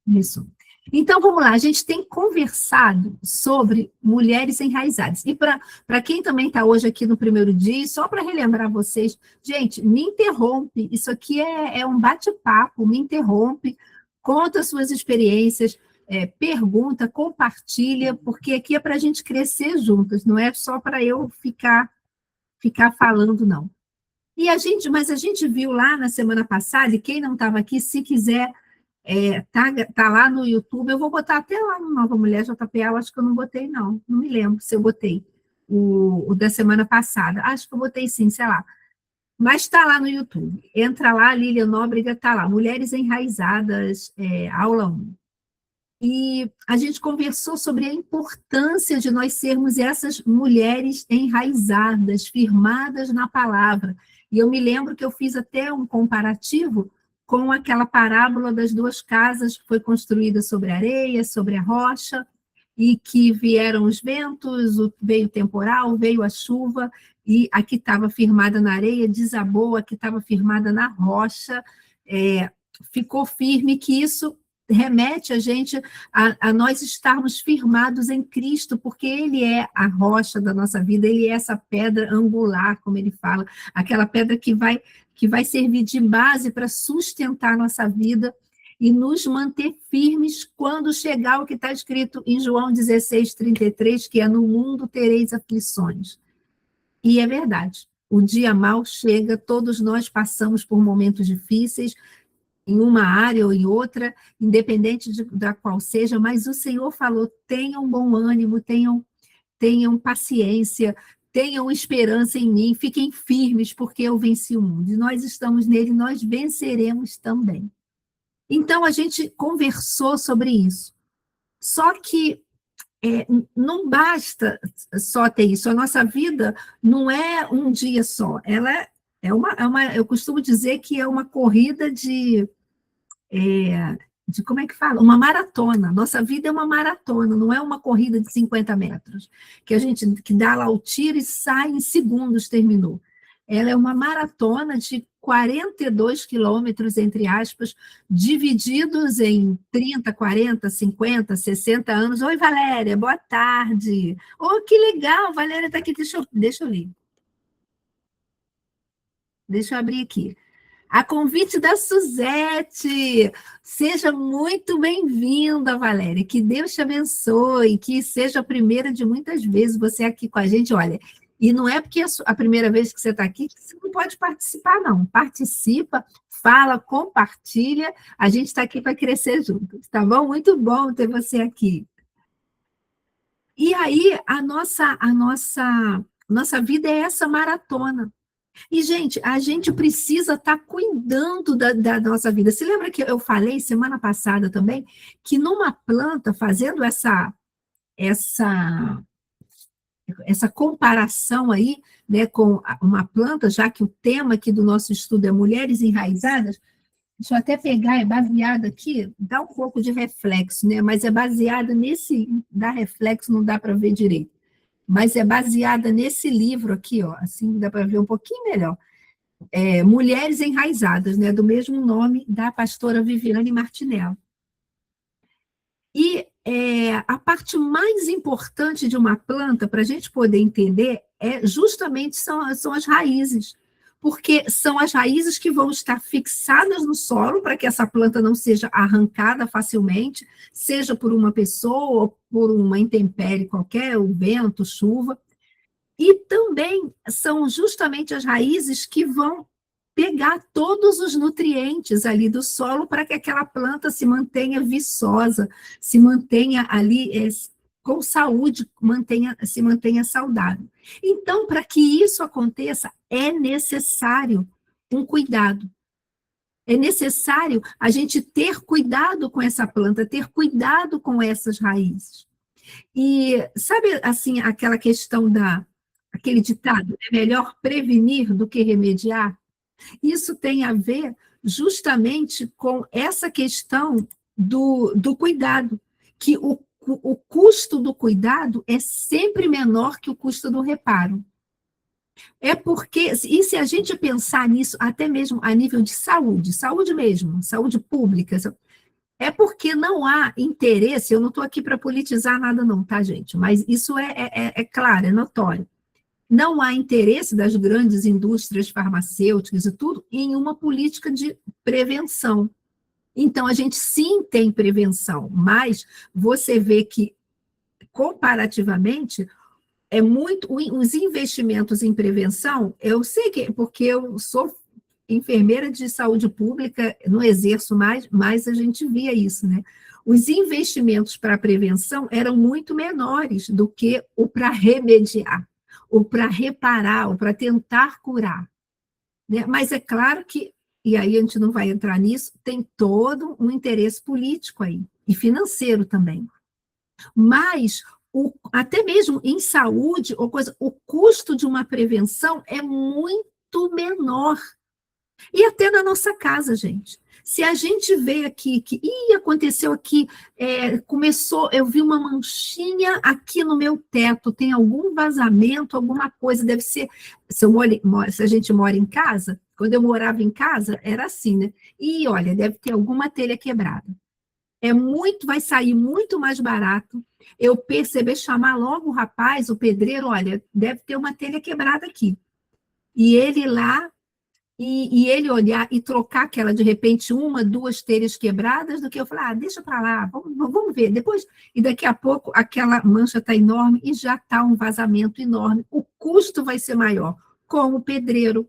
Isso. Então, vamos lá, a gente tem conversado sobre mulheres enraizadas. E para quem também está hoje aqui no primeiro dia, só para relembrar vocês, gente, me interrompe, isso aqui é um bate-papo, me interrompe, conta suas experiências, pergunta, compartilha, porque aqui é para a gente crescer juntas, não é só para eu ficar falando, não. Mas a gente viu lá na semana passada, e quem não estava aqui, se quiser tá lá no YouTube, eu vou botar até lá no Nova Mulher JPA, eu acho que eu não botei, não me lembro se eu botei o da semana passada, acho que eu botei sim, sei lá, mas está lá no YouTube, entra lá, Lilian Nóbrega está lá, Mulheres Enraizadas, aula 1. E a gente conversou sobre a importância de nós sermos essas mulheres enraizadas, firmadas na palavra. E eu me lembro que eu fiz até um comparativo com aquela parábola das duas casas que foi construída sobre a areia, sobre a rocha, e que vieram os ventos, veio o temporal, veio a chuva, e a que estava firmada na areia desabou, a que estava firmada na rocha ficou firme, que isso remete a gente a nós estarmos firmados em Cristo, porque Ele é a rocha da nossa vida, Ele é essa pedra angular, como ele fala, aquela pedra que vai servir de base para sustentar a nossa vida e nos manter firmes quando chegar o que está escrito em João 16:33, que é: no mundo tereis aflições. E é verdade, o dia mau chega, todos nós passamos por momentos difíceis, em uma área ou em outra, independente da qual seja, mas o Senhor falou: tenham bom ânimo, tenham paciência, tenham esperança em mim, fiquem firmes, porque eu venci o mundo, e nós estamos nele, nós venceremos também. Então, a gente conversou sobre isso. Só que não basta só ter isso, a nossa vida não é um dia só, ela eu costumo dizer que é uma corrida de como é que fala? Uma maratona. Nossa vida é uma maratona, não é uma corrida de 50 metros, que dá lá o tiro e sai em segundos, terminou. Ela é uma maratona de 42 quilômetros, entre aspas, divididos em 30, 40, 50, 60 anos. Oi, Valéria, boa tarde. Oh, que legal, Valéria está aqui, deixa eu ler. Deixa eu abrir aqui. A convite da Suzete. Seja muito bem-vinda, Valéria. Que Deus te abençoe, que seja a primeira de muitas vezes você aqui com a gente. Olha, e não é porque é a primeira vez que você está aqui que você não pode participar, não. Participa, fala, compartilha. A gente está aqui para crescer juntos, tá bom? Muito bom ter você aqui. E aí, a nossa vida é essa maratona. E, gente, a gente precisa estar cuidando da nossa vida. Você lembra que eu falei semana passada também que numa planta, fazendo essa comparação aí, né, com uma planta, já que o tema aqui do nosso estudo é mulheres enraizadas, deixa eu até pegar, é baseado aqui, dá um pouco de reflexo, né, mas é baseada dá reflexo, não dá para ver direito, mas é baseada nesse livro aqui, ó, assim dá para ver um pouquinho melhor. Mulheres Enraizadas, né, do mesmo nome da pastora Viviane Martinello. E a parte mais importante de uma planta, para a gente poder entender, justamente são as raízes, porque são as raízes que vão estar fixadas no solo para que essa planta não seja arrancada facilmente, seja por uma pessoa ou por uma intempérie qualquer, o vento, chuva. E também são justamente as raízes que vão pegar todos os nutrientes ali do solo para que aquela planta se mantenha viçosa, se mantenha ali com saúde, se mantenha saudável. Então, para que isso aconteça, é necessário um cuidado. É necessário a gente ter cuidado com essa planta, ter cuidado com essas raízes. E sabe, assim, aquela questão aquele ditado: é melhor prevenir do que remediar? Isso tem a ver justamente com essa questão do cuidado, que o custo do cuidado é sempre menor que o custo do reparo. É porque, e se a gente pensar nisso, até mesmo a nível de saúde mesmo, saúde pública, É porque não há interesse, eu não estou aqui para politizar nada não, tá, gente? Mas isso é claro, é notório. Não há interesse das grandes indústrias farmacêuticas e tudo em uma política de prevenção. Então, a gente sim tem prevenção, mas você vê que, comparativamente, os investimentos em prevenção, eu sei que, porque eu sou enfermeira de saúde pública, não exerço mais, mas a gente via isso, né? Os investimentos para a prevenção eram muito menores do que o para remediar, ou para reparar, ou para tentar curar, né? Mas é claro que, e aí a gente não vai entrar nisso, tem todo um interesse político aí, e financeiro também. Mas até mesmo em saúde, ou coisa, o custo de uma prevenção é muito menor. E até na nossa casa, gente. Se a gente vê aqui que aconteceu aqui, começou, eu vi uma manchinha aqui no meu teto, tem algum vazamento, alguma coisa, deve ser. Se a gente mora em casa, quando eu morava em casa, era assim, né? E olha, deve ter alguma telha quebrada. Vai sair muito mais barato eu perceber, chamar logo o rapaz, o pedreiro, olha, deve ter uma telha quebrada aqui. E ele lá, e ele olhar e trocar aquela, de repente, uma, duas telhas quebradas, do que eu falar, deixa para lá, vamos ver. Depois, e daqui a pouco, aquela mancha está enorme e já está um vazamento enorme. O custo vai ser maior com o pedreiro,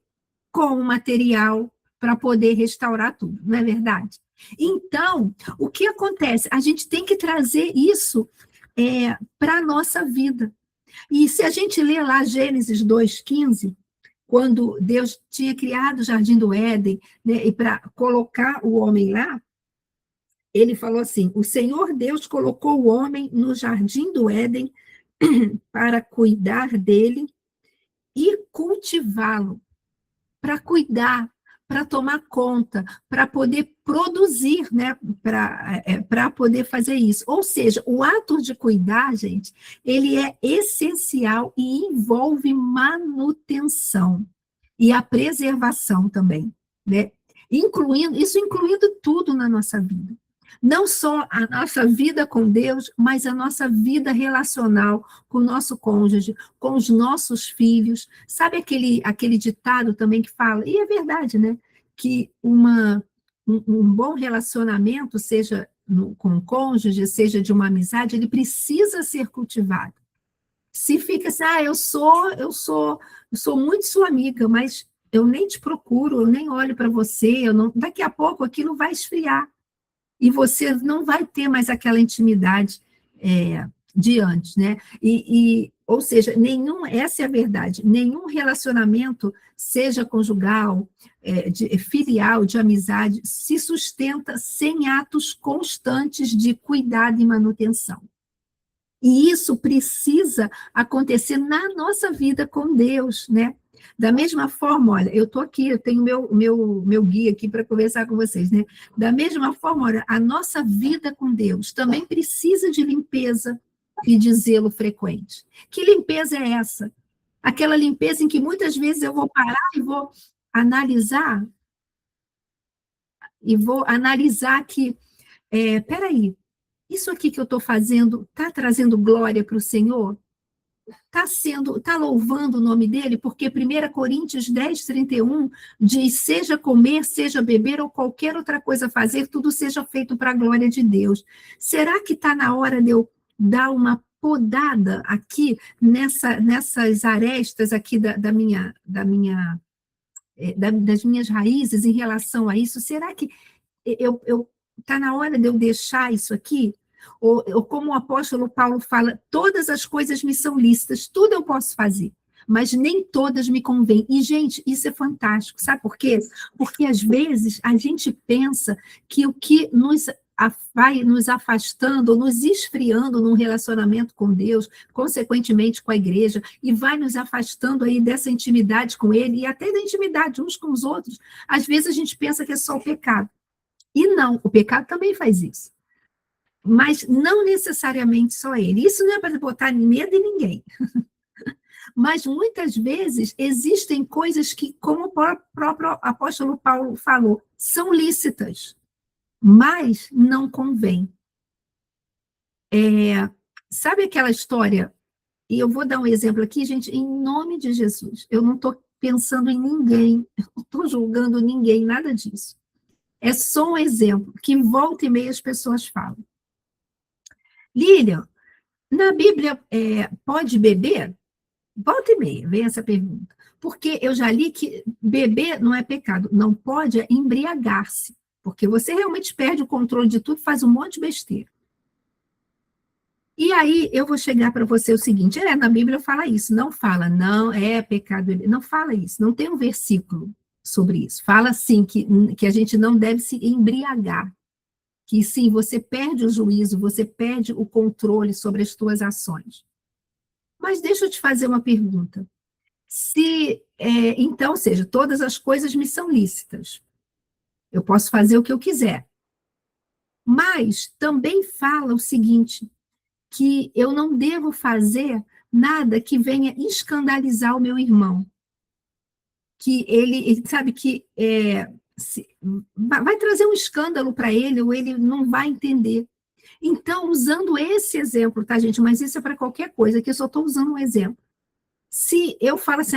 com o material, para poder restaurar tudo, não é verdade? Então, o que acontece? A gente tem que trazer isso para a nossa vida. E se a gente lê lá Gênesis 2:15, quando Deus tinha criado o Jardim do Éden, né, e para colocar o homem lá, ele falou assim: o Senhor Deus colocou o homem no Jardim do Éden para cuidar dele e cultivá-lo, para cuidar, para tomar conta, para poder produzir, né, para poder fazer isso. Ou seja, o ato de cuidar, gente, ele é essencial e envolve manutenção e a preservação também, né? Incluindo tudo na nossa vida. Não só a nossa vida com Deus, mas a nossa vida relacional com o nosso cônjuge, com os nossos filhos. Sabe aquele ditado também que fala, e é verdade, né? Que um bom relacionamento, seja com o cônjuge, seja de uma amizade, ele precisa ser cultivado. Se fica assim, eu sou muito sua amiga, mas eu nem te procuro, eu nem olho para você, daqui a pouco aquilo vai esfriar e você não vai ter mais aquela intimidade de antes, né? Ou seja, essa é a verdade, nenhum relacionamento, seja conjugal, filial, de amizade, se sustenta sem atos constantes de cuidado e manutenção. E isso precisa acontecer na nossa vida com Deus, né? Da mesma forma, olha, eu estou aqui, eu tenho meu guia aqui para conversar com vocês, né? Da mesma forma, olha, a nossa vida com Deus também precisa de limpeza e de zelo frequente. Que limpeza é essa? Aquela limpeza em que muitas vezes eu vou parar e vou analisar que, peraí, isso aqui que eu estou fazendo está trazendo glória para o Senhor? Está louvando o nome dele? Porque 1 Coríntios 10:31 diz, seja comer, seja beber ou qualquer outra coisa fazer, tudo seja feito para a glória de Deus. Será que está na hora de eu dar uma podada aqui nessas arestas aqui das minhas raízes em relação a isso? Será que está na hora de eu deixar isso aqui? Ou como o apóstolo Paulo fala, todas as coisas me são lícitas, tudo eu posso fazer, mas nem todas me convêm. E, gente, isso é fantástico, sabe por quê? Porque, às vezes, a gente pensa que o que vai nos afastando, nos esfriando num relacionamento com Deus, consequentemente com a igreja, e vai nos afastando aí dessa intimidade com Ele, e até da intimidade uns com os outros, às vezes a gente pensa que é só o pecado. E não, o pecado também faz isso. Mas não necessariamente só ele. Isso não é para botar medo em ninguém. Mas muitas vezes existem coisas que, como o próprio apóstolo Paulo falou, são lícitas. mas não convém. Sabe aquela história? E eu vou dar um exemplo aqui, gente, em nome de Jesus. Eu não estou pensando em ninguém, eu não estou julgando ninguém, nada disso. É só um exemplo que volta e meia as pessoas falam. Lilian, na Bíblia pode beber? Volta e meia, vem essa pergunta. Porque eu já li que beber não é pecado, não pode é embriagar-se. Porque você realmente perde o controle de tudo, faz um monte de besteira. E aí eu vou chegar para você o seguinte, na Bíblia fala isso, não fala, não é pecado, não fala isso, não tem um versículo sobre isso. Fala sim que a gente não deve se embriagar, que sim, você perde o juízo, você perde o controle sobre as suas ações. Mas deixa eu te fazer uma pergunta. Então, ou seja, todas as coisas me são lícitas. Eu posso fazer o que eu quiser. Mas também fala o seguinte, que eu não devo fazer nada que venha escandalizar o meu irmão. Que ele sabe que vai trazer um escândalo para ele, ou ele não vai entender. Então, usando esse exemplo, tá, gente? Mas isso é para qualquer coisa, que eu só estou usando um exemplo. Se eu falo assim,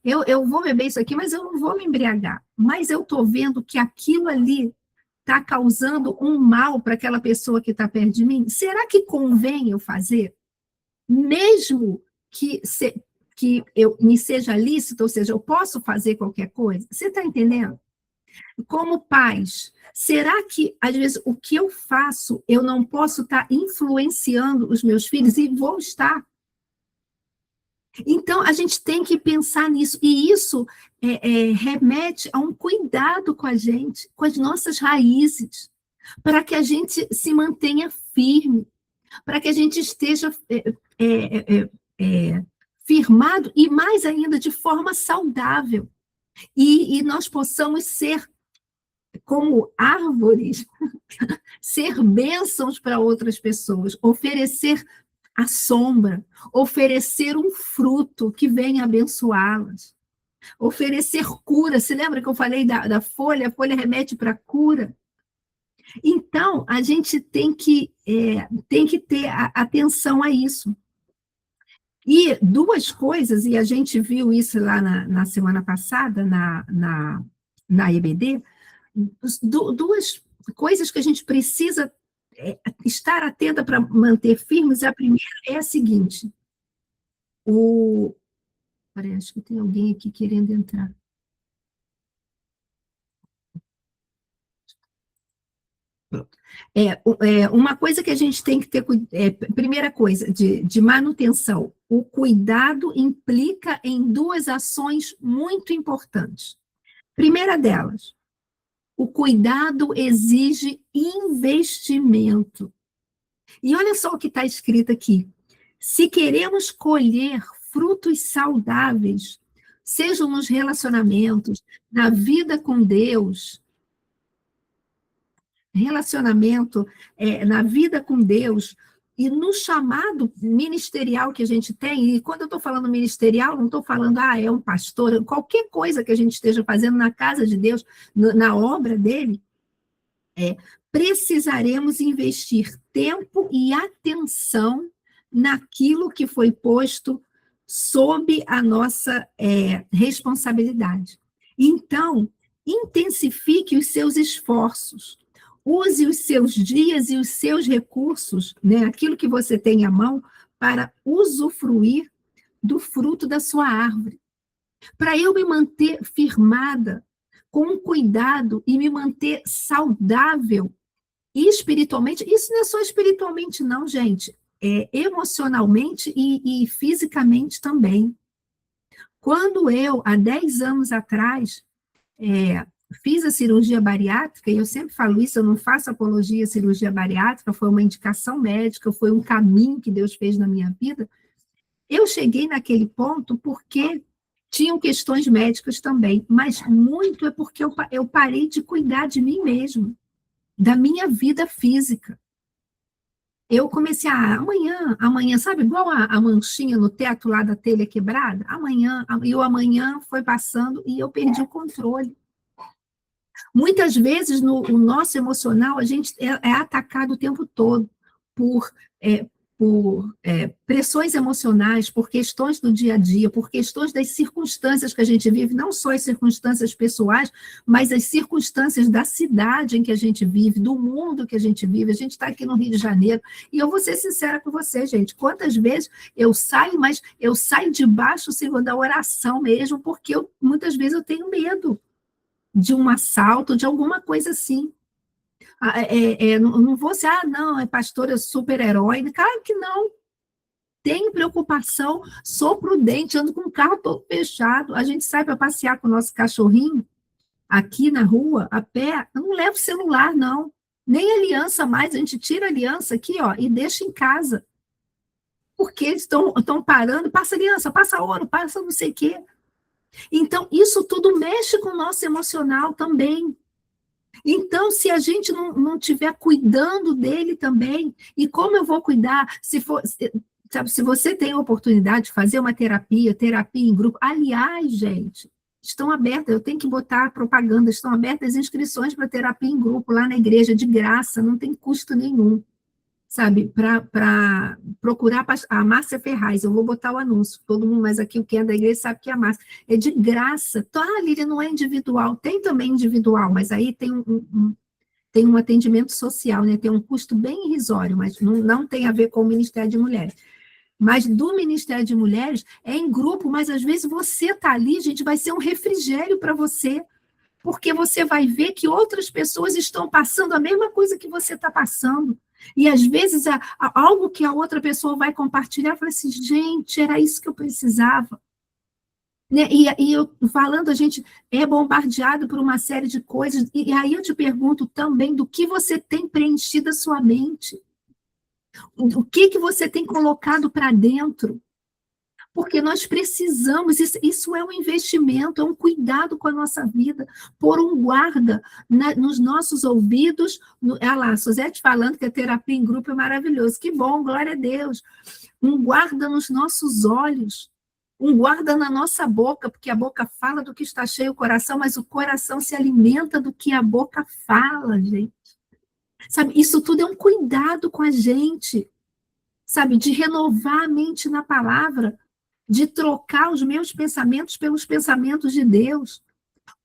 eu vou beber isso aqui, mas eu não vou me embriagar. Mas eu estou vendo que aquilo ali está causando um mal para aquela pessoa que está perto de mim, será que convém eu fazer? Mesmo que me seja lícito, ou seja, eu posso fazer qualquer coisa? Você está entendendo? Como pais, será que, às vezes, o que eu faço, eu não posso estar influenciando os meus filhos e vou estar? Então, a gente tem que pensar nisso, e isso remete a um cuidado com a gente, com as nossas raízes, para que a gente se mantenha firme, para que a gente esteja firmado, e mais ainda, de forma saudável, e nós possamos ser como árvores, ser bênçãos para outras pessoas, oferecer a sombra, oferecer um fruto que venha abençoá-las, oferecer cura. Se lembra que eu falei da folha? A folha remete para cura. Então, a gente tem que ter atenção a isso. E duas coisas, e a gente viu isso lá na semana passada, na EBD, duas coisas que a gente precisa estar atenta para manter firmes. A primeira é a seguinte, acho que tem alguém aqui querendo entrar. Uma coisa que a gente tem que ter, primeira coisa, de manutenção, o cuidado implica em duas ações muito importantes. Primeira delas, o cuidado exige investimento. E olha só o que está escrito aqui. Se queremos colher frutos saudáveis, sejam nos relacionamentos, na vida com Deus, na vida com Deus, e no chamado ministerial que a gente tem, e quando eu estou falando ministerial, não estou falando, é um pastor, qualquer coisa que a gente esteja fazendo na casa de Deus, na obra dele, precisaremos investir tempo e atenção naquilo que foi posto sob a nossa responsabilidade. Então, intensifique os seus esforços, use os seus dias e os seus recursos, aquilo que você tem à mão, para usufruir do fruto da sua árvore. Para eu me manter firmada, com cuidado, e me manter saudável espiritualmente, isso não é só espiritualmente não, gente, emocionalmente e fisicamente também. Quando eu, há 10 anos atrás, fiz a cirurgia bariátrica, e eu sempre falo isso, eu não faço apologia à cirurgia bariátrica, foi uma indicação médica, foi um caminho que Deus fez na minha vida. Eu cheguei naquele ponto porque tinham questões médicas também, mas muito é porque eu parei de cuidar de mim mesma, da minha vida física. Eu comecei amanhã, sabe, igual a manchinha no teto lá da telha quebrada? E o amanhã foi passando e eu perdi o controle. Muitas vezes, o nosso emocional, a gente é atacado o tempo todo por, pressões emocionais, por questões do dia a dia, por questões das circunstâncias que a gente vive, não só as circunstâncias pessoais, mas as circunstâncias da cidade em que a gente vive, do mundo que a gente vive. A gente está aqui no Rio de Janeiro, e eu vou ser sincera com você, gente, quantas vezes eu saio, mas eu saio debaixo, Senhor, da oração mesmo, porque muitas vezes eu tenho medo de um assalto, de alguma coisa assim. Não vou ser, não, é pastora super-herói. Claro que não. Tenho preocupação, sou prudente, ando com o carro todo fechado. A gente sai para passear com o nosso cachorrinho aqui na rua, a pé. Eu não levo celular, não. Nem aliança mais. A gente tira a aliança aqui, ó, e deixa em casa. Porque eles estão parando, passa aliança, passa ouro, passa não sei o quê. Então, isso tudo mexe com o nosso emocional também. Então, se a gente não estiver cuidando dele também, e como eu vou cuidar, sabe, se você tem a oportunidade de fazer uma terapia em grupo, aliás, gente, estão abertas, eu tenho que botar propaganda, estão abertas inscrições para terapia em grupo lá na igreja, de graça, não tem custo nenhum, sabe, para procurar a Márcia Ferraz, eu vou botar o anúncio, todo mundo, mas aqui o que é da igreja sabe que é a Márcia, é de graça. Então, Lília, não é individual, tem também individual, mas aí tem um atendimento social, né? Tem um custo bem irrisório, mas não tem a ver com o Ministério de Mulheres. Mas do Ministério de Mulheres é em grupo, mas às vezes você está ali, gente, vai ser um refrigério para você, porque você vai ver que outras pessoas estão passando a mesma coisa que você está passando. E às vezes algo que a outra pessoa vai compartilhar, fala assim, gente, era isso que eu precisava. Né? E eu falando, a gente é bombardeado por uma série de coisas, e aí eu te pergunto também do que você tem preenchido a sua mente, o que você tem colocado para dentro, porque nós precisamos, isso é um investimento, é um cuidado com a nossa vida, pôr um guarda nos nossos ouvidos, olha lá, a Suzete falando que a terapia em grupo é maravilhoso, que bom, glória a Deus, um guarda nos nossos olhos, um guarda na nossa boca, porque a boca fala do que está cheio o coração, mas o coração se alimenta do que a boca fala, gente. Sabe, isso tudo é um cuidado com a gente, sabe, de renovar a mente na palavra, de trocar os meus pensamentos pelos pensamentos de Deus.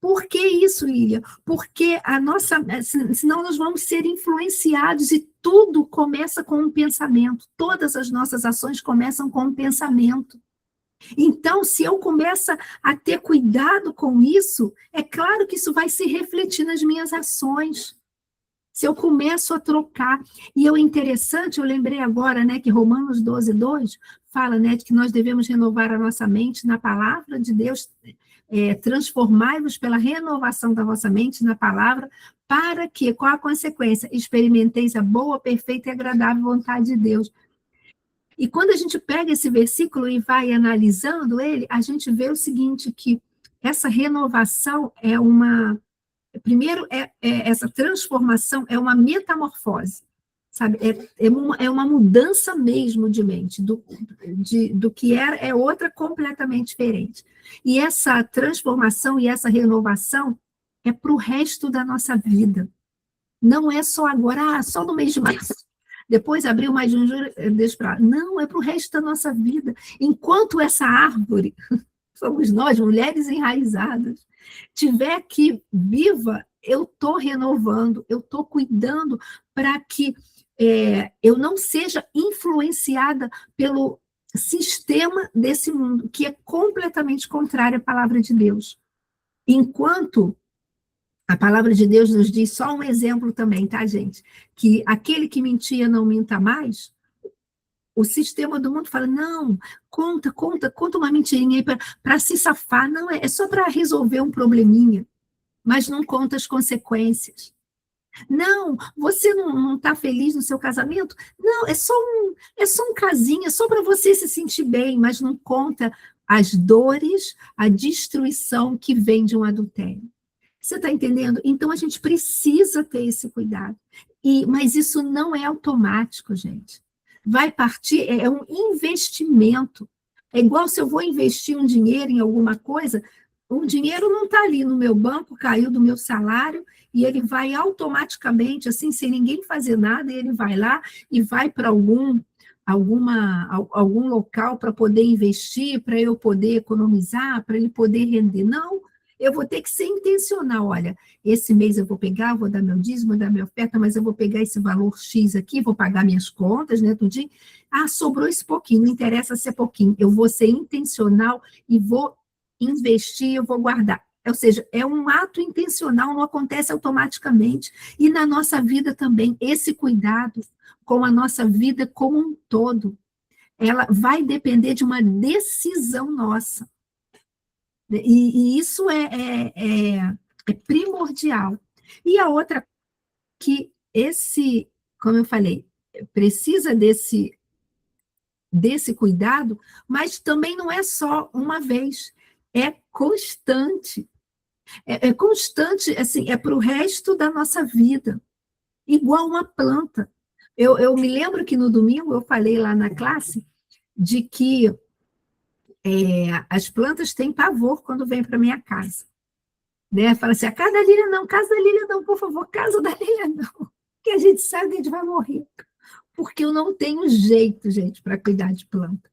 Por que isso, Lília? Porque senão nós vamos ser influenciados e tudo começa com um pensamento. Todas as nossas ações começam com um pensamento. Então, se eu começo a ter cuidado com isso, é claro que isso vai se refletir nas minhas ações. Se eu começo a trocar. E é interessante, eu lembrei agora, né, que Romanos 12:2 fala, né, de que nós devemos renovar a nossa mente na palavra de Deus, transformai-vos pela renovação da vossa mente na palavra, para que, qual a consequência? Experimenteis a boa, perfeita e agradável vontade de Deus. E quando a gente pega esse versículo e vai analisando ele, a gente vê o seguinte, que essa renovação primeiro, essa transformação é uma metamorfose, sabe? É uma mudança mesmo de mente, do que era, é outra completamente diferente. E essa transformação e essa renovação é para o resto da nossa vida. Não é só agora, só no mês de março. Depois abriu mais de julho, deixa para lá. Não, é para o resto da nossa vida. Enquanto essa árvore, somos nós, mulheres enraizadas, estiver aqui viva, eu estou renovando, eu estou cuidando para que eu não seja influenciada pelo sistema desse mundo, que é completamente contrário à palavra de Deus. Enquanto a palavra de Deus nos diz, só um exemplo também, tá, gente? Que aquele que mentia não minta mais, o sistema do mundo fala, não, conta uma mentirinha aí para se safar. Não, é só para resolver um probleminha, mas não conta as consequências. Não, você não está feliz no seu casamento? Não, é só um casinho, é só para você se sentir bem, mas não conta as dores, a destruição que vem de um adultério. Você está entendendo? Então, a gente precisa ter esse cuidado. Mas isso não é automático, gente. Vai partir, é um investimento. É igual se eu vou investir um dinheiro em alguma coisa, O dinheiro não está ali no meu banco, caiu do meu salário, e ele vai automaticamente, assim, sem ninguém fazer nada, e ele vai lá e vai para algum local para poder investir, para eu poder economizar, para ele poder render. Não, eu vou ter que ser intencional. Olha, esse mês eu vou pegar, vou dar meu dízimo, vou dar minha oferta, mas eu vou pegar esse valor X aqui, vou pagar minhas contas, né, tudinho. Ah, sobrou esse pouquinho, não interessa se é pouquinho. Eu vou ser intencional e vou investir, eu vou guardar. Ou seja, é um ato intencional, não acontece automaticamente. E na nossa vida também, esse cuidado com a nossa vida como um todo, ela vai depender de uma decisão nossa. E isso é primordial. E a outra, que como eu falei, precisa desse cuidado, mas também não é só uma vez, é constante. É constante, assim, é para o resto da nossa vida, igual uma planta. Eu me lembro que no domingo eu falei lá na classe de que as plantas têm pavor quando vêm para minha casa. Né? Fala assim, a casa da Lília não, por favor, casa da Lília não, que a gente sabe que a gente vai morrer. Porque eu não tenho jeito, gente, para cuidar de planta.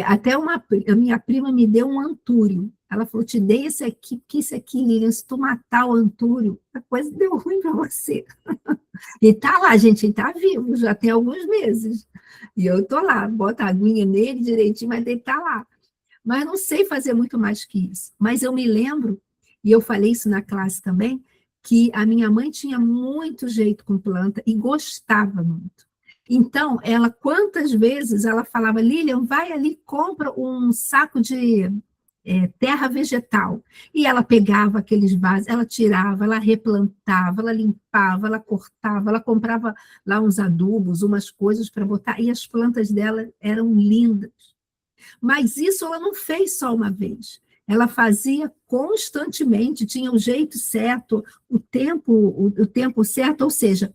Até a minha prima me deu um antúrio. Ela falou, te dei esse aqui, porque esse aqui, Lilian, se tu matar o antúrio, a coisa deu ruim para você. E tá lá, gente, ele tá vivo, já tem alguns meses. E eu tô lá, boto a aguinha nele direitinho, mas ele tá lá. Mas eu não sei fazer muito mais que isso. Mas eu me lembro, e eu falei isso na classe também, que a minha mãe tinha muito jeito com planta e gostava muito. Então, quantas vezes ela falava, Lilian, vai ali, compra um saco de terra vegetal. E ela pegava aqueles vasos, ela tirava, ela replantava, ela limpava, ela cortava, ela comprava lá uns adubos, umas coisas para botar, e as plantas dela eram lindas. Mas isso ela não fez só uma vez. Ela fazia constantemente, tinha o jeito certo, o tempo certo, ou seja,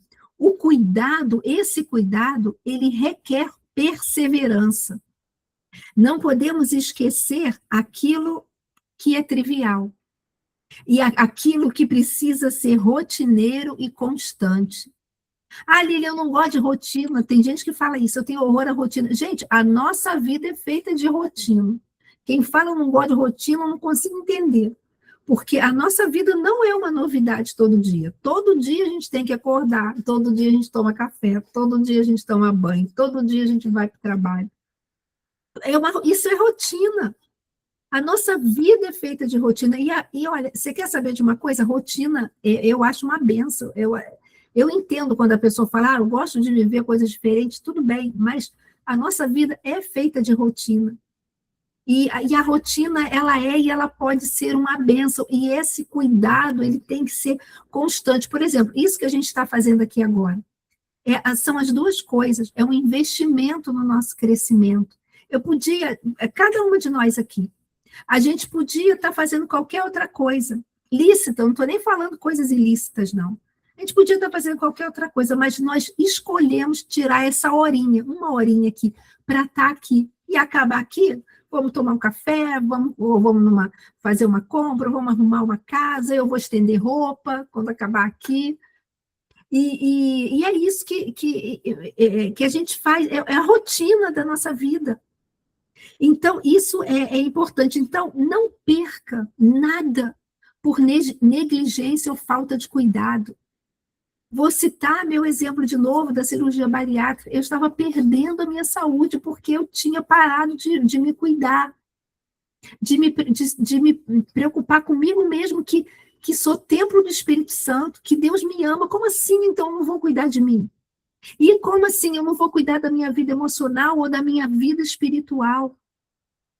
esse cuidado, ele requer perseverança. Não podemos esquecer aquilo que é trivial e aquilo que precisa ser rotineiro e constante. Ah, Lilian, eu não gosto de rotina. Tem gente que fala isso, eu tenho horror à rotina. Gente, a nossa vida é feita de rotina. Quem fala eu não gosto de rotina, eu não consigo entender. Porque a nossa vida não é uma novidade todo dia. Todo dia a gente tem que acordar, todo dia a gente toma café, todo dia a gente toma banho, todo dia a gente vai para o trabalho. Isso é rotina. A nossa vida é feita de rotina. E olha, você quer saber de uma coisa? Rotina, eu acho uma benção. Eu entendo quando a pessoa fala, eu gosto de viver coisas diferentes, tudo bem, mas a nossa vida é feita de rotina. E a rotina, e ela pode ser uma bênção, e esse cuidado, ele tem que ser constante. Por exemplo, isso que a gente está fazendo aqui agora, são as duas coisas, é um investimento no nosso crescimento. Cada uma de nós aqui, a gente podia estar fazendo qualquer outra coisa, lícita, não estou nem falando coisas ilícitas, não. A gente podia estar fazendo qualquer outra coisa, mas nós escolhemos tirar uma horinha aqui, para estar aqui e acabar aqui. Vamos tomar um café, vamos fazer uma compra, vamos arrumar uma casa, eu vou estender roupa quando acabar aqui. E é isso que a gente faz, é a rotina da nossa vida. Então, isso é importante. Então, não perca nada por negligência ou falta de cuidado. Vou citar meu exemplo de novo da cirurgia bariátrica. Eu estava perdendo a minha saúde porque eu tinha parado de me cuidar, de me preocupar comigo mesmo, que sou templo do Espírito Santo, que Deus me ama. Como assim, então, eu não vou cuidar de mim? E como assim eu não vou cuidar da minha vida emocional ou da minha vida espiritual?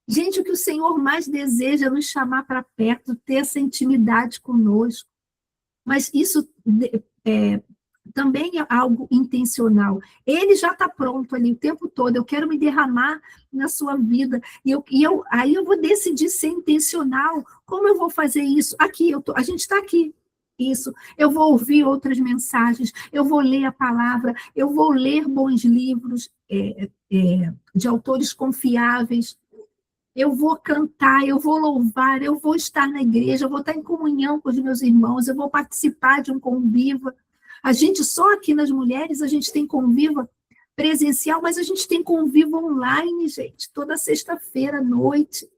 Gente, o que o Senhor mais deseja é nos chamar para perto, ter essa intimidade conosco. Mas isso também é algo intencional. Ele já está pronto ali o tempo todo. Eu quero me derramar na sua vida. Aí eu vou decidir ser intencional. Como eu vou fazer isso? Aqui, a gente está aqui. Isso. Eu vou ouvir outras mensagens, eu vou ler a palavra, eu vou ler bons livros de autores confiáveis. eu vou cantar, eu vou louvar, eu vou estar na igreja, eu vou estar em comunhão com os meus irmãos, eu vou participar de um conviva. A gente, só aqui nas mulheres, a gente tem conviva presencial, mas a gente tem convivo online, gente, toda sexta-feira à noite.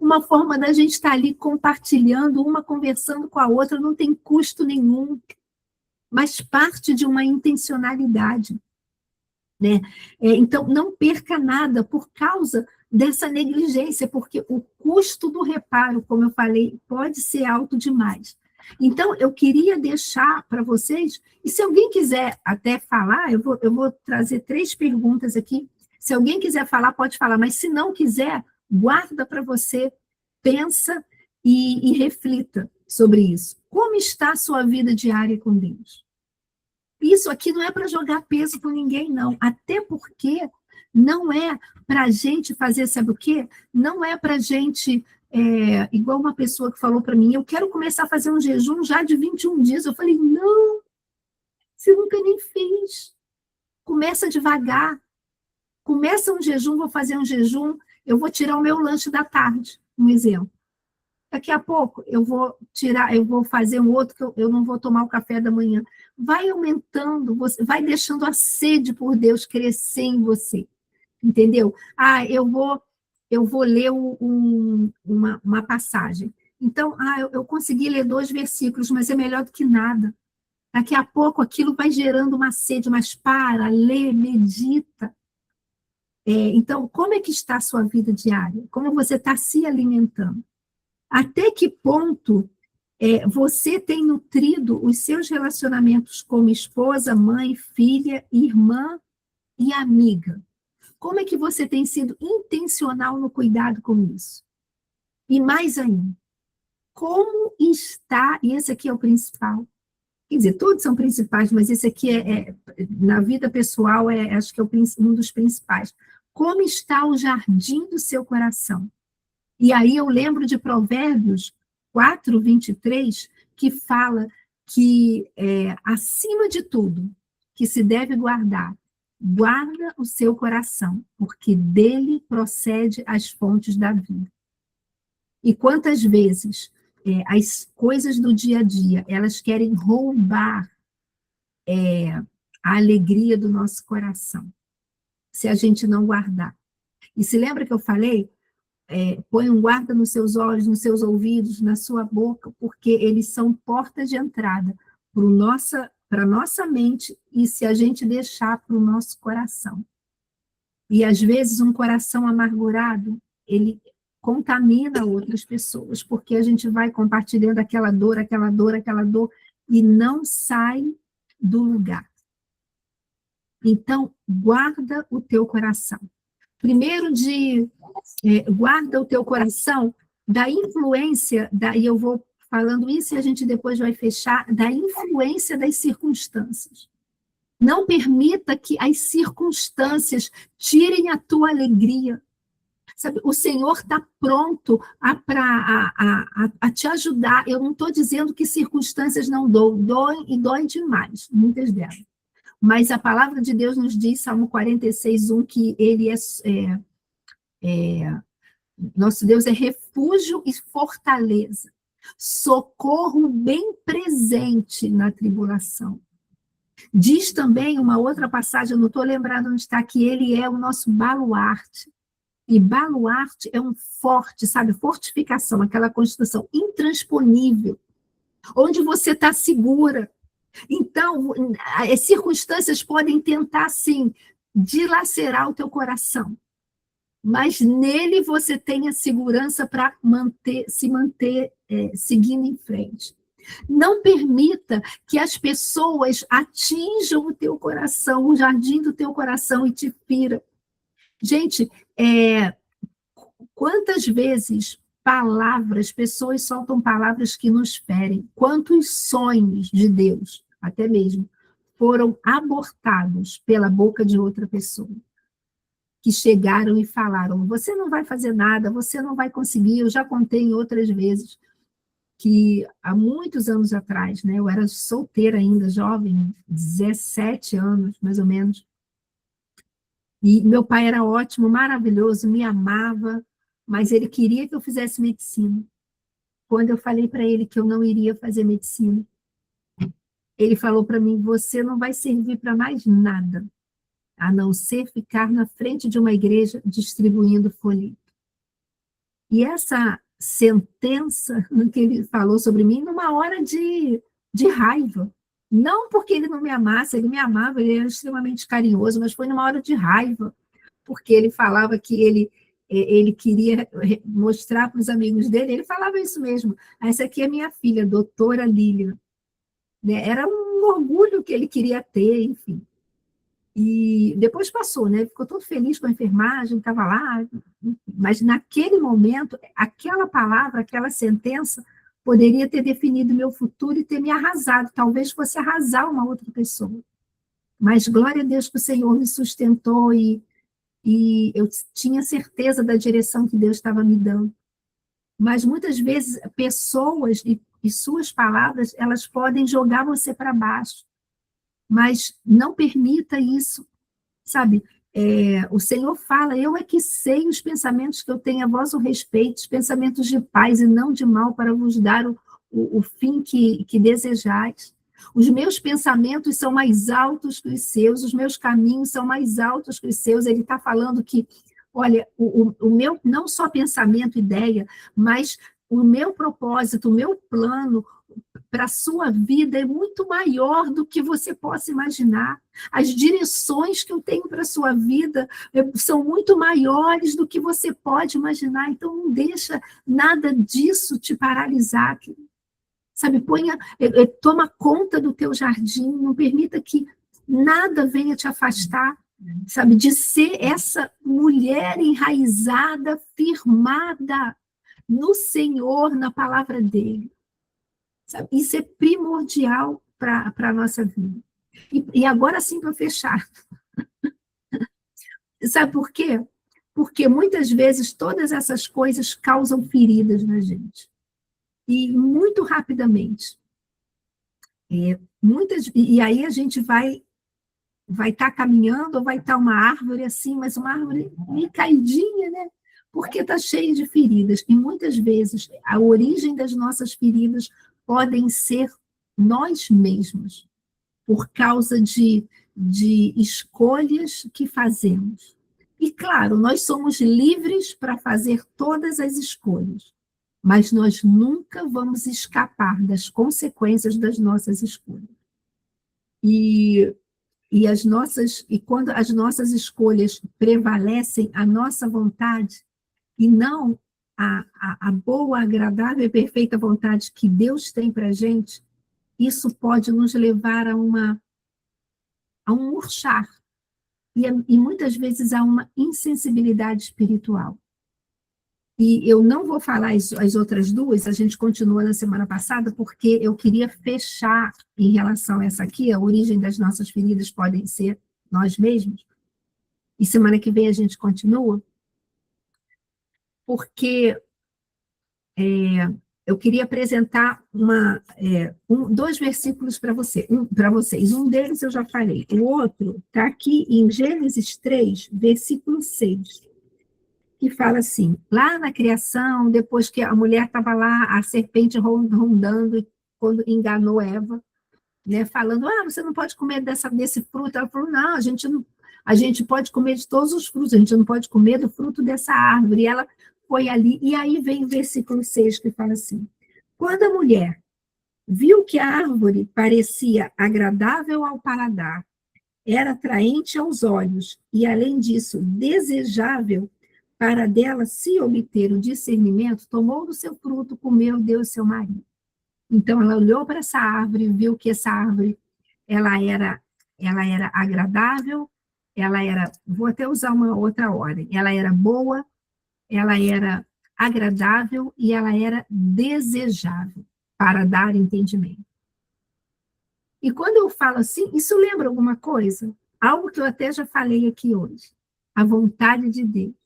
Uma forma da gente estar ali compartilhando, uma conversando com a outra, não tem custo nenhum, mas parte de uma intencionalidade, né? Então, não perca nada por causa dessa negligência, porque o custo do reparo, como eu falei, pode ser alto demais. Então, eu queria deixar para vocês, e se alguém quiser até falar, eu vou trazer 3 perguntas aqui. Se alguém quiser falar, pode falar, mas se não quiser, guarda para você, pensa e reflita sobre isso. Como está a sua vida diária com Deus? Isso aqui não é para jogar peso com ninguém, não. Até porque não é para a gente fazer, sabe o quê? Não é para a gente, igual uma pessoa que falou para mim, eu quero começar a fazer um jejum já de 21 dias. Eu falei, não, você nunca nem fez. Começa devagar. Começa um jejum, vou fazer um jejum, eu vou tirar o meu lanche da tarde, um exemplo. Daqui a pouco eu vou tirar, eu vou fazer um outro que eu não vou tomar o café da manhã. Vai aumentando, você vai deixando a sede por Deus crescer em você, entendeu? Ah, eu vou ler uma passagem. Então, eu consegui ler 2 versículos, mas é melhor do que nada. Daqui a pouco aquilo vai gerando uma sede, mas para, lê, medita. Então, como é que está a sua vida diária? Como você está se alimentando? Até que ponto você tem nutrido os seus relacionamentos como esposa, mãe, filha, irmã e amiga? Como é que você tem sido intencional no cuidado com isso? E mais ainda, como está, e esse aqui é o principal, quer dizer, todos são principais, mas esse aqui na vida pessoal, acho que é um dos principais. Como está o jardim do seu coração? E aí eu lembro de Provérbios 4:23, que fala que, acima de tudo, que se deve guardar, guarda o seu coração, porque dele procede as fontes da vida. E quantas vezes as coisas do dia a dia, elas querem roubar a alegria do nosso coração, se a gente não guardar. E se lembra que eu falei? Põe um guarda nos seus olhos, nos seus ouvidos, na sua boca, porque eles são portas de entrada para a nossa mente e se a gente deixar para o nosso coração. E às vezes um coração amargurado, ele contamina outras pessoas, porque a gente vai compartilhando aquela dor, aquela dor, aquela dor, e não sai do lugar. Então, guarda o teu coração. Primeiro guarda o teu coração da influência, e eu vou falando isso e a gente depois vai fechar, da influência das circunstâncias. Não permita que as circunstâncias tirem a tua alegria. Sabe, o Senhor está pronto a te ajudar. Eu não estou dizendo que circunstâncias não doem e doem demais, muitas delas. Mas a palavra de Deus nos diz, Salmo 46:1, que ele nosso Deus é refúgio e fortaleza, socorro bem presente na tribulação. Diz também uma outra passagem, eu não estou lembrando onde está, que ele é o nosso baluarte. E baluarte é um forte, sabe, fortificação, aquela construção intransponível, onde você está segura. Então, as circunstâncias podem tentar, sim, dilacerar o teu coração, mas nele você tem a segurança para se manter seguindo em frente. Não permita que as pessoas atinjam o teu coração, o jardim do teu coração e te fira. Gente, quantas vezes pessoas soltam palavras que nos ferem, quantos sonhos de Deus, até mesmo, foram abortados pela boca de outra pessoa, que chegaram e falaram, você não vai fazer nada, você não vai conseguir. Eu já contei em outras vezes, que há muitos anos atrás, né, eu era solteira ainda, jovem, 17 anos, mais ou menos, e meu pai era ótimo, maravilhoso, me amava, mas ele queria que eu fizesse medicina. Quando eu falei para ele que eu não iria fazer medicina, ele falou para mim: você não vai servir para mais nada, a não ser ficar na frente de uma igreja distribuindo folheto. E essa sentença que ele falou sobre mim, numa hora de raiva. Não porque ele não me amasse, ele me amava, ele era extremamente carinhoso, mas foi numa hora de raiva, porque ele falava que ele queria mostrar para os amigos dele, ele falava isso mesmo: essa aqui é minha filha, doutora Lília. Né? Era um orgulho que ele queria ter, enfim. E depois passou, né? Ficou todo feliz com a enfermagem, estava lá, mas naquele momento, aquela palavra, aquela sentença, poderia ter definido meu futuro e ter me arrasado, talvez fosse arrasar uma outra pessoa. Mas glória a Deus que o Senhor me sustentou e eu tinha certeza da direção que Deus estava me dando. Mas muitas vezes pessoas e suas palavras, elas podem jogar você para baixo. Mas não permita isso, sabe? O Senhor fala: eu é que sei os pensamentos que eu tenho a vós o respeito, os pensamentos de paz e não de mal, para vos dar o fim que desejais. Os meus pensamentos são mais altos que os seus, os meus caminhos são mais altos que os seus. Ele está falando que, olha, o meu, não só pensamento, ideia, mas o meu propósito, o meu plano para a sua vida é muito maior do que você possa imaginar. As direções que eu tenho para a sua vida são muito maiores do que você pode imaginar. Então, não deixa nada disso te paralisar. Sabe, toma conta do teu jardim, não permita que nada venha te afastar, sabe, de ser essa mulher enraizada, firmada no Senhor, na palavra dele. Sabe? Isso é primordial para a nossa vida. E agora sim, para fechar. Sabe por quê? Porque muitas vezes todas essas coisas causam feridas na gente. E muito rapidamente. E aí a gente vai estar caminhando, ou vai estar uma árvore assim, mas uma árvore meio caidinha, né? Porque está cheia de feridas. E muitas vezes a origem das nossas feridas podem ser nós mesmos, por causa de escolhas que fazemos. E, claro, nós somos livres para fazer todas as escolhas, mas nós nunca vamos escapar das consequências das nossas escolhas. E quando as nossas escolhas prevalecem a nossa vontade, e não a boa, agradável e perfeita vontade que Deus tem para a gente, isso pode nos levar a um murchar, e muitas vezes a uma insensibilidade espiritual. E eu não vou falar as outras duas, a gente continua na semana passada, porque eu queria fechar em relação a essa aqui: a origem das nossas feridas podem ser nós mesmos, e semana que vem a gente continua, porque eu queria apresentar dois versículos para vocês. Um deles eu já falei. O outro está aqui em Gênesis 3, versículo 6, que fala assim: lá na criação, depois que a mulher estava lá, a serpente rondando, quando enganou Eva, né, falando: você não pode comer desse fruto. Ela falou: não, a gente pode comer de todos os frutos, a gente não pode comer do fruto dessa árvore. E ela foi ali, e aí vem o versículo 6, que fala assim: quando a mulher viu que a árvore parecia agradável ao paladar, era atraente aos olhos, e além disso, desejável para dela se obter o discernimento, tomou do seu fruto, comeu, deu ao seu marido. Então ela olhou para essa árvore, viu que essa árvore ela era agradável, vou até usar uma outra ordem, ela era boa, ela era agradável e ela era desejável para dar entendimento. E quando eu falo assim, isso lembra alguma coisa? Algo que eu até já falei aqui hoje. A vontade de Deus,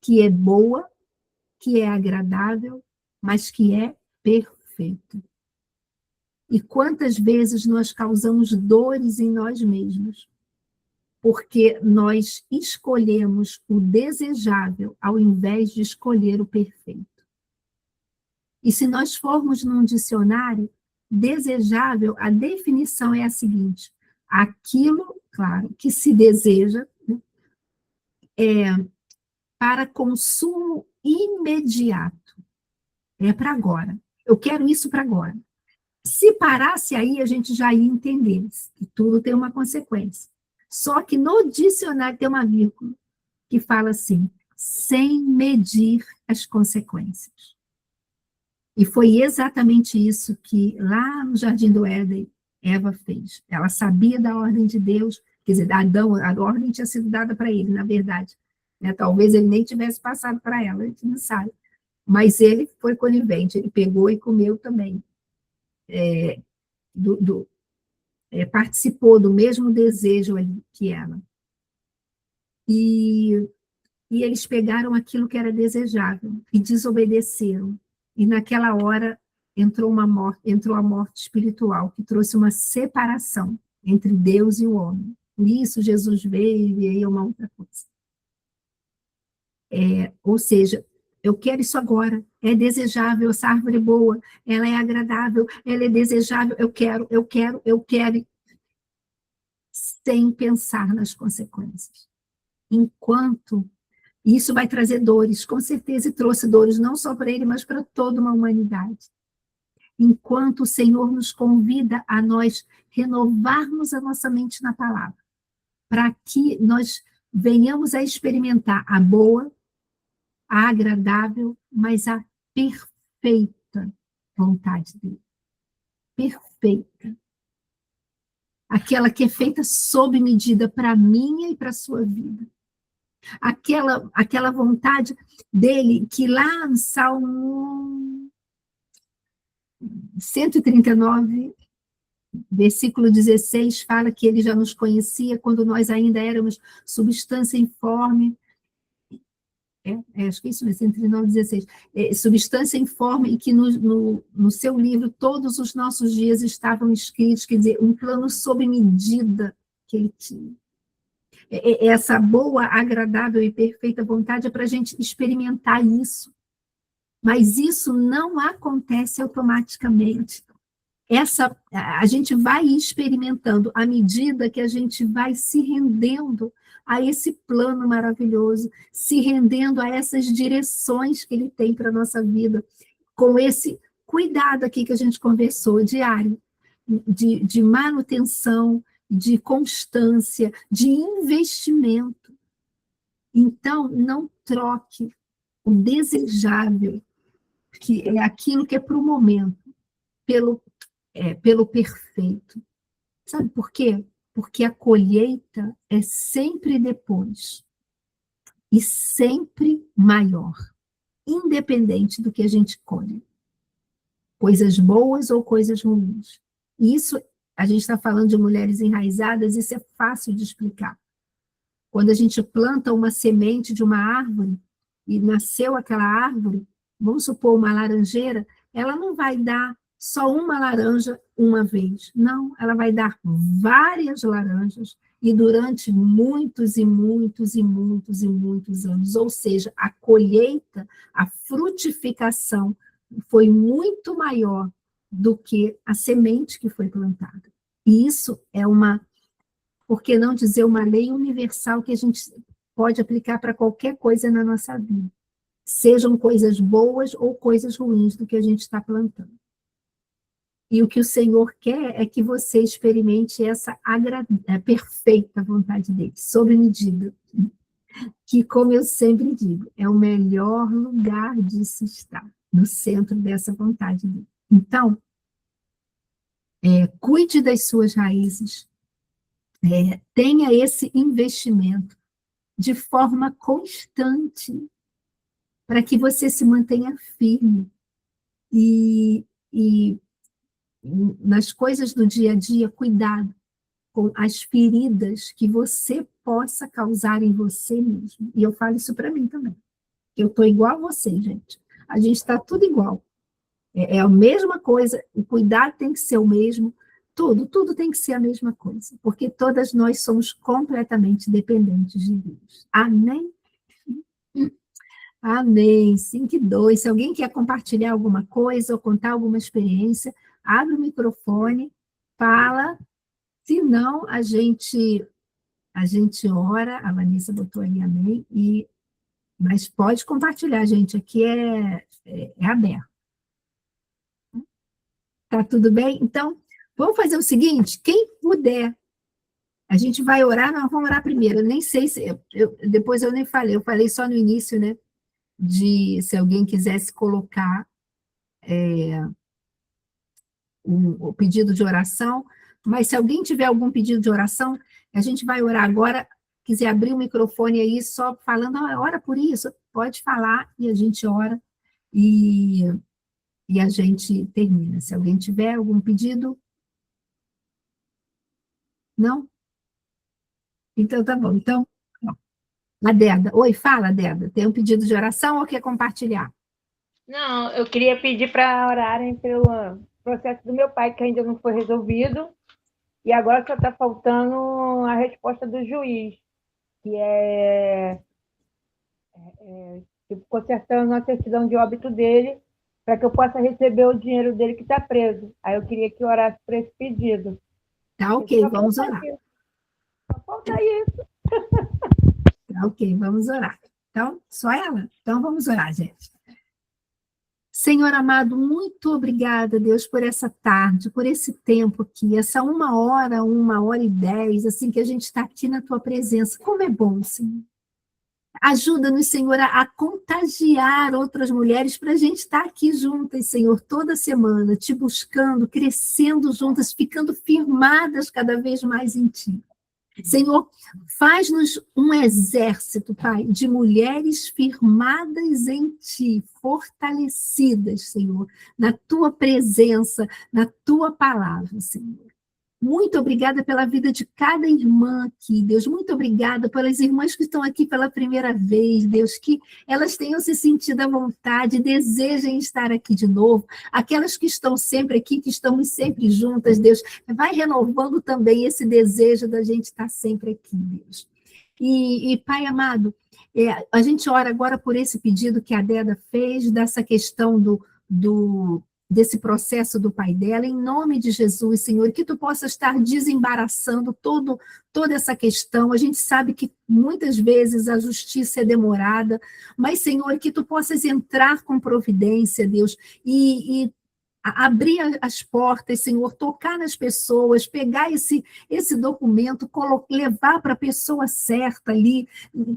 que é boa, que é agradável, mas que é perfeita. E quantas vezes nós causamos dores em nós mesmos, porque nós escolhemos o desejável ao invés de escolher o perfeito. E se nós formos num dicionário, desejável, a definição é a seguinte: aquilo, claro, que se deseja, né, para consumo imediato. É para agora. Eu quero isso para agora. Se parasse aí, a gente já ia entender que tudo tem uma consequência. Só que no dicionário tem uma vírgula que fala assim, sem medir as consequências. E foi exatamente isso que lá no Jardim do Éden, Eva fez. Ela sabia da ordem de Deus, quer dizer, Adão, a ordem tinha sido dada para ele, na verdade. Né? Talvez ele nem tivesse passado para ela, a gente não sabe. Mas ele foi conivente, ele pegou e comeu também. Participou do mesmo desejo que ela. E eles pegaram aquilo que era desejável e desobedeceram. E naquela hora entrou a morte espiritual, que trouxe uma separação entre Deus e o homem. Por isso Jesus veio e aí é uma outra coisa. Ou seja, eu quero isso agora, é desejável, essa árvore é boa, ela é agradável, ela é desejável, eu quero, sem pensar nas consequências. Enquanto isso vai trazer dores, com certeza, e trouxe dores não só para ele, mas para toda uma humanidade. Enquanto o Senhor nos convida a nós renovarmos a nossa mente na palavra, para que nós venhamos a experimentar a boa, a agradável, mas a perfeita vontade dele. Perfeita. Aquela que é feita sob medida para a minha e para a sua vida. Aquela vontade dele, que lá no Salmo 139, versículo 16, fala que ele já nos conhecia quando nós ainda éramos substância informe. Acho que é isso mesmo, 139, 16. Substância informe, e que no seu livro todos os nossos dias estavam escritos, quer dizer, um plano sob medida que ele tinha. Essa boa, agradável e perfeita vontade é para a gente experimentar isso. Mas isso não acontece automaticamente. A gente vai experimentando à medida que a gente vai se rendendo a esse plano maravilhoso, se rendendo a essas direções que ele tem para a nossa vida, com esse cuidado aqui que a gente conversou, diário, de manutenção, de constância, de investimento. Então, não troque o desejável, que é aquilo que é para o momento, pelo perfeito. Sabe por quê? Porque a colheita é sempre depois e sempre maior, independente do que a gente colhe. Coisas boas ou coisas ruins. E isso, a gente está falando de mulheres enraizadas, isso é fácil de explicar. Quando a gente planta uma semente de uma árvore e nasceu aquela árvore, vamos supor uma laranjeira, ela não vai dar só uma laranja uma vez. Não, ela vai dar várias laranjas e durante muitos e muitos e muitos e muitos anos. Ou seja, a colheita, a frutificação foi muito maior do que a semente que foi plantada. E isso é por que não dizer, uma lei universal que a gente pode aplicar para qualquer coisa na nossa vida. Sejam coisas boas ou coisas ruins do que a gente está plantando. E o que o Senhor quer é que você experimente essa perfeita vontade dele, sob medida. Que, como eu sempre digo, é o melhor lugar de se estar, no centro dessa vontade dele. Então, cuide das suas raízes, tenha esse investimento de forma constante, para que você se mantenha firme e nas coisas do dia a dia, cuidado com as feridas que você possa causar em você mesmo. E eu falo isso para mim também. Eu estou igual a você, gente. A gente está tudo igual. É a mesma coisa, o cuidado tem que ser o mesmo, tudo tem que ser a mesma coisa, porque todas nós somos completamente dependentes de Deus. Amém? Amém. 5:2. Se alguém quer compartilhar alguma coisa ou contar alguma experiência, abre o microfone, fala. Se não, a gente ora. A Vanessa botou aí amém. Mas pode compartilhar, gente. Aqui é aberto. Tá tudo bem? Então, vamos fazer o seguinte: quem puder, a gente vai orar, nós vamos orar primeiro. Eu nem sei se. Depois eu nem falei, eu falei só no início, né? Se alguém quisesse colocar o pedido de oração, mas se alguém tiver algum pedido de oração, a gente vai orar agora. Quiser abrir o microfone aí, só falando, ora por isso, pode falar e a gente ora e a gente termina. Se alguém tiver algum pedido, não? Então tá bom. Então, a Deda. Oi, fala, Deda. Tem um pedido de oração ou quer compartilhar? Não, eu queria pedir para orarem pelo processo do meu pai, que ainda não foi resolvido, e agora só está faltando a resposta do juiz, que é tipo, consertando a certidão de óbito dele, para que eu possa receber o dinheiro dele que está preso. Aí eu queria que orasse para esse pedido. Tá ok, vamos orar. Só falta isso. Tá ok, vamos orar. Então, só ela? Então vamos orar, gente. Senhor amado, muito obrigada, Deus, por essa tarde, por esse tempo aqui, essa 1h10, assim, que a gente está aqui na tua presença. Como é bom, Senhor. Ajuda-nos, Senhor, a contagiar outras mulheres para a gente estar aqui juntas, Senhor, toda semana, te buscando, crescendo juntas, ficando firmadas cada vez mais em ti. Senhor, faz-nos um exército, Pai, de mulheres firmadas em Ti, fortalecidas, Senhor, na Tua presença, na Tua palavra, Senhor. Muito obrigada pela vida de cada irmã aqui, Deus. Muito obrigada pelas irmãs que estão aqui pela primeira vez, Deus, que elas tenham se sentido à vontade, desejem estar aqui de novo. Aquelas que estão sempre aqui, que estamos sempre juntas, Deus, vai renovando também esse desejo da gente estar sempre aqui, Deus. E Pai amado, a gente ora agora por esse pedido que a Deda fez, dessa questão desse processo do pai dela, em nome de Jesus, Senhor, que tu possa estar desembaraçando toda essa questão. A gente sabe que muitas vezes a justiça é demorada, mas, Senhor, que tu possas entrar com providência, Deus, e abrir as portas, Senhor, tocar nas pessoas, pegar esse documento, levar para a pessoa certa ali,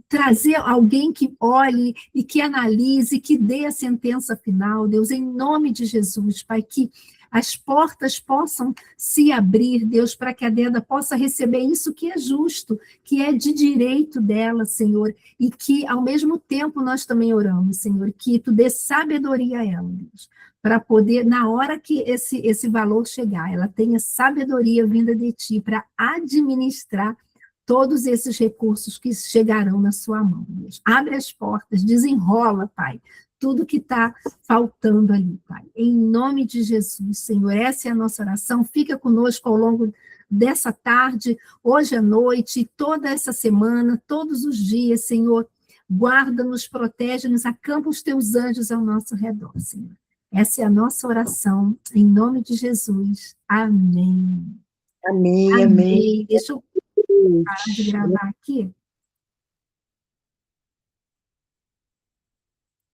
trazer alguém que olhe e que analise, que dê a sentença final, Deus, em nome de Jesus, Pai, que as portas possam se abrir, Deus, para que a Deda possa receber isso que é justo, que é de direito dela, Senhor, e que, ao mesmo tempo, nós também oramos, Senhor, que tu dê sabedoria a ela, Deus, para poder, na hora que esse valor chegar, ela tenha sabedoria vinda de ti para administrar todos esses recursos que chegarão na sua mão, Deus. Abre as portas, desenrola, Pai, tudo que está faltando ali, Pai. Em nome de Jesus, Senhor, essa é a nossa oração. Fica conosco ao longo dessa tarde, hoje à noite, toda essa semana, todos os dias, Senhor. Guarda-nos, protege-nos, acampa os teus anjos ao nosso redor, Senhor. Essa é a nossa oração, em nome de Jesus. Amém. Amém, amém. Deixa eu parar de gravar aqui.